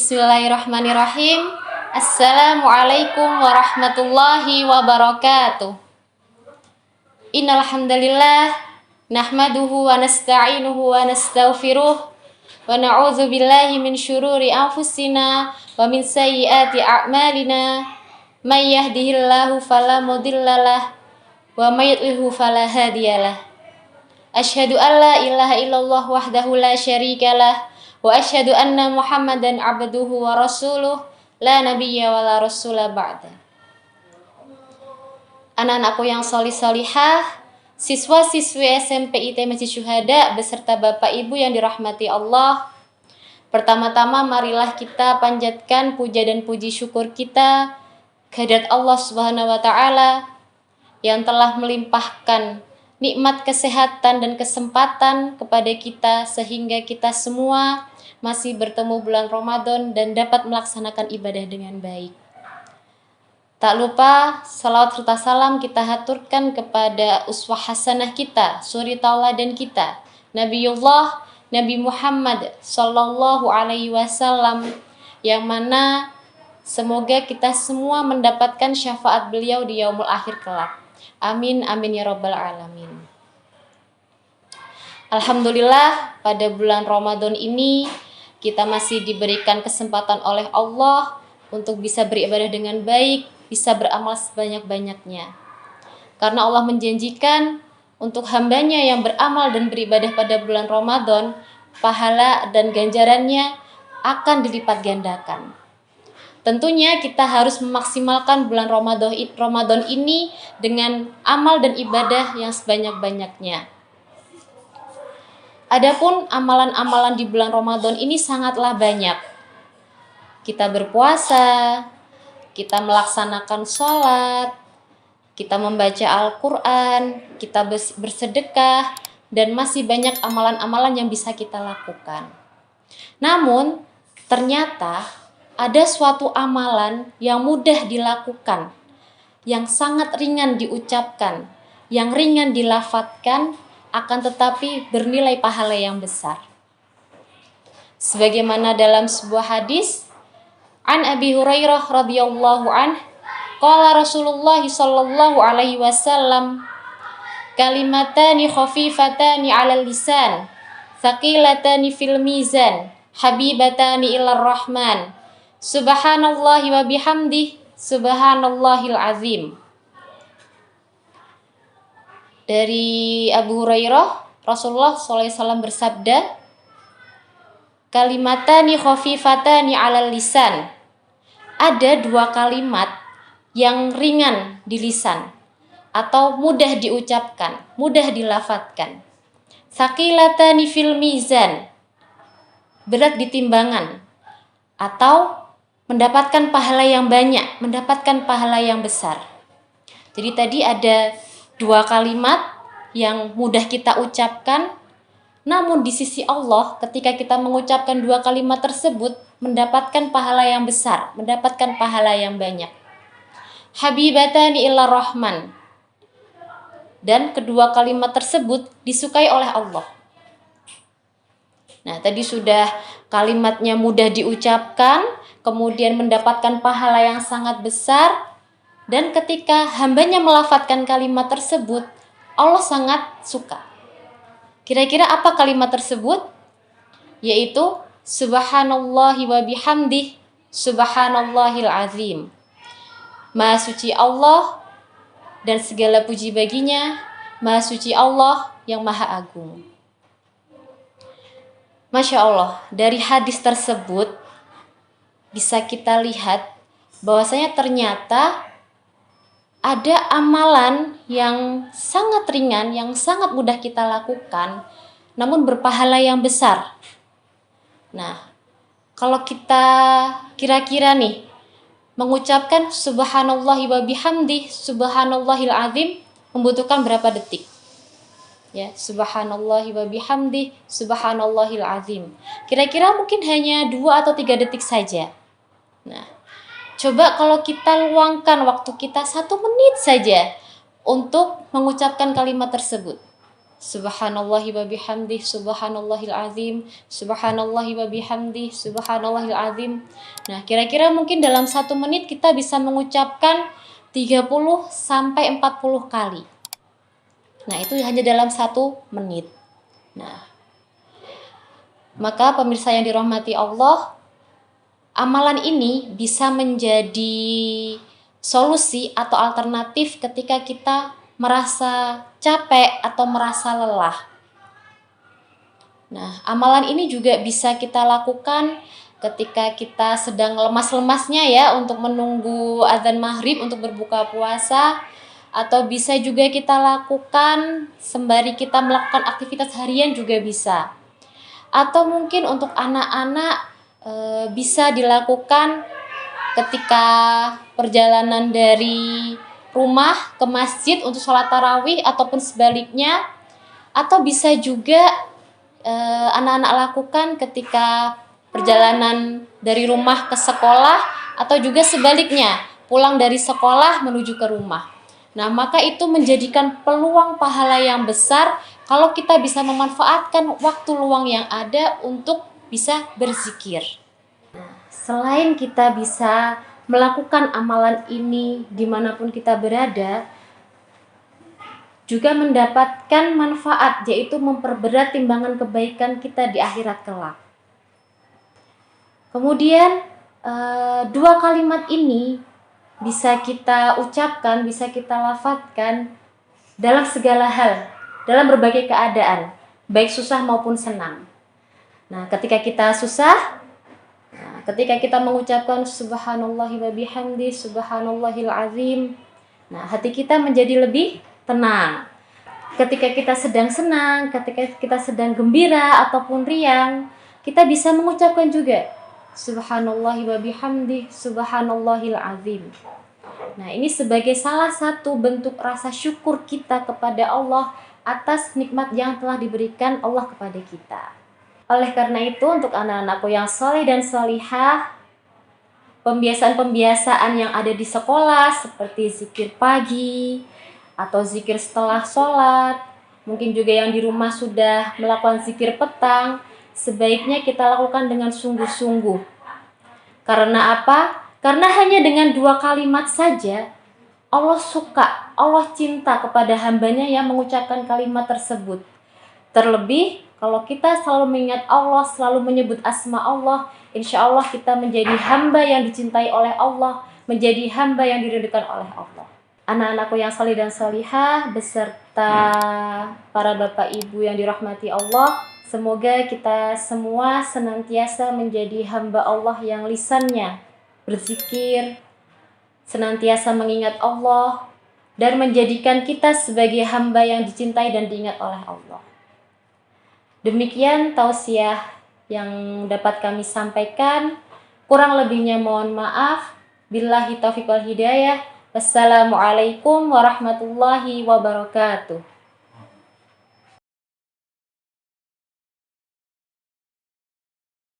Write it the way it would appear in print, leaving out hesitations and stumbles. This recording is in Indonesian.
Bismillahirrahmanirrahim. Assalamualaikum warahmatullahi wabarakatuh. Innal hamdalillah nahmaduhu wa nasta'inuhu wa nastaghfiruh wa na'udzu billahi min syururi anfusina wa min sayyiati a'malina. May yahdihillahu fala mudhillalah wa may yudlilhu fala hadiyalah. Asyhadu an la ilaha illallah wahdahu la syarikalah wa asyhadu anna Muhammadan abduhu wa rasuluh la nabiyya wa la rasula ba'da. Anak-anakku yang solih-solihah, siswa-siswi SMP IT Masjid Syuhada beserta Bapak Ibu yang dirahmati Allah. Pertama-tama marilah kita panjatkan puja dan puji syukur kita kehadirat Allah Subhanahu wa taala yang telah melimpahkan nikmat kesehatan dan kesempatan kepada kita sehingga kita semua masih bertemu bulan Ramadan dan dapat melaksanakan ibadah dengan baik. Tak lupa salawat serta salam kita haturkan kepada uswah hasanah kita, suri tauladan kita, Nabiullah Nabi Muhammad sallallahu alaihi wasallam, yang mana semoga kita semua mendapatkan syafaat beliau di yaumul akhir kelak. Amin amin ya rabbal alamin. Alhamdulillah, pada bulan Ramadan ini kita masih diberikan kesempatan oleh Allah untuk bisa beribadah dengan baik, bisa beramal sebanyak-banyaknya. Karena Allah menjanjikan untuk hambanya yang beramal dan beribadah pada bulan Ramadan, pahala dan ganjarannya akan dilipat gandakan. Tentunya kita harus memaksimalkan bulan Ramadan ini dengan amal dan ibadah yang sebanyak-banyaknya. Adapun amalan-amalan di bulan Ramadan ini sangatlah banyak. Kita berpuasa, kita melaksanakan sholat, kita membaca Al-Quran, kita bersedekah, dan masih banyak amalan-amalan yang bisa kita lakukan. Namun, ternyata ada suatu amalan yang mudah dilakukan, yang sangat ringan diucapkan, yang ringan dilafadzkan, akan tetapi bernilai pahala yang besar. Sebagaimana dalam sebuah hadis, An Abi Hurairah radhiyallahu anh, qala Rasulullah sallallahu alaihi wasallam, kalimatani khafifatani 'alal lisan, thaqilatani fil mizan, habibatani ilar rahman, subhanallahi wa bihamdihi, subhanallahil azim. Dari Abu Hurairah, Rasulullah SAW bersabda, kalimatani khafifatani 'alal lisan. Ada dua kalimat yang ringan di lisan atau mudah diucapkan, mudah dilafadzkan. Thaqilatani fil mizan, berat di timbangan, atau mendapatkan pahala yang banyak, mendapatkan pahala yang besar. Jadi tadi ada dua kalimat yang mudah kita ucapkan, namun di sisi Allah ketika kita mengucapkan dua kalimat tersebut mendapatkan pahala yang besar, mendapatkan pahala yang banyak. Habibatani ilar rahman, dan kedua kalimat tersebut disukai oleh Allah. Nah, tadi sudah kalimatnya mudah diucapkan, kemudian mendapatkan pahala yang sangat besar. Dan ketika hambanya melafadzkan kalimat tersebut, Allah sangat suka. Kira-kira apa kalimat tersebut? Yaitu subhanallahi wa bihamdihi, subhanallahil azim. Maha suci Allah dan segala puji baginya, Maha suci Allah yang maha agung. Masya Allah, dari hadis tersebut bisa kita lihat bahwasanya ternyata ada amalan yang sangat ringan, yang sangat mudah kita lakukan, namun berpahala yang besar. Nah, kalau kita kira-kira nih, mengucapkan subhanallahi wa bihamdihi, subhanallahil azim, membutuhkan berapa detik? Ya, subhanallahi wa bihamdihi, subhanallahil azim. Kira-kira mungkin hanya 2 atau 3 detik saja. Nah, coba kalau kita luangkan waktu kita 1 menit saja untuk mengucapkan kalimat tersebut. Subhanallahi wa bihamdih, subhanallahil azim, subhanallahi wa bihamdih, subhanallahil azim. Nah, kira-kira mungkin dalam 1 menit kita bisa mengucapkan 30 sampai 40 kali. Nah, itu hanya dalam 1 menit. Nah, maka pemirsa yang dirahmati Allah, amalan ini bisa menjadi solusi atau alternatif ketika kita merasa capek atau merasa lelah. Nah, amalan ini juga bisa kita lakukan ketika kita sedang lemas-lemasnya ya untuk menunggu azan maghrib untuk berbuka puasa, atau bisa juga kita lakukan sembari kita melakukan aktivitas harian juga bisa. Atau mungkin untuk anak-anak bisa dilakukan ketika perjalanan dari rumah ke masjid untuk sholat tarawih ataupun sebaliknya, atau bisa juga anak-anak lakukan ketika perjalanan dari rumah ke sekolah atau juga sebaliknya pulang dari sekolah menuju ke rumah. Nah, maka itu menjadikan peluang pahala yang besar kalau kita bisa memanfaatkan waktu luang yang ada untuk bisa berzikir. Selain kita bisa melakukan amalan ini dimanapun kita berada, juga mendapatkan manfaat, yaitu memperberat timbangan kebaikan kita di akhirat kelak. Kemudian 2 kalimat ini bisa kita ucapkan, bisa kita lafadzkan dalam segala hal, dalam berbagai keadaan, baik susah maupun senang. Nah, ketika kita susah, ketika kita mengucapkan subhanallahi wa bihamdi, subhanallahil azim, nah, hati kita menjadi lebih tenang. Ketika kita sedang senang, ketika kita sedang gembira ataupun riang, kita bisa mengucapkan juga subhanallahi wa bihamdi, subhanallahil azim. Nah, ini sebagai salah satu bentuk rasa syukur kita kepada Allah atas nikmat yang telah diberikan Allah kepada kita. Oleh karena itu, untuk anak-anakku yang soleh dan solihah, pembiasaan-pembiasaan yang ada di sekolah seperti zikir pagi atau zikir setelah sholat, mungkin juga yang di rumah sudah melakukan zikir petang, sebaiknya kita lakukan dengan sungguh-sungguh. Karena apa? Karena hanya dengan 2 kalimat saja Allah suka, Allah cinta kepada hambanya yang mengucapkan kalimat tersebut. Terlebih kalau kita selalu mengingat Allah, selalu menyebut asma Allah, insya Allah kita menjadi hamba yang dicintai oleh Allah, menjadi hamba yang diridhokan oleh Allah. Anak-anakku yang salih dan salihah beserta para bapak ibu yang dirahmati Allah, semoga kita semua senantiasa menjadi hamba Allah yang lisannya berzikir, senantiasa mengingat Allah, dan menjadikan kita sebagai hamba yang dicintai dan diingat oleh Allah. Demikian tausiah yang dapat kami sampaikan. Kurang lebihnya mohon maaf. Billahi taufiq wal hidayah. Wassalamualaikum warahmatullahi wabarakatuh.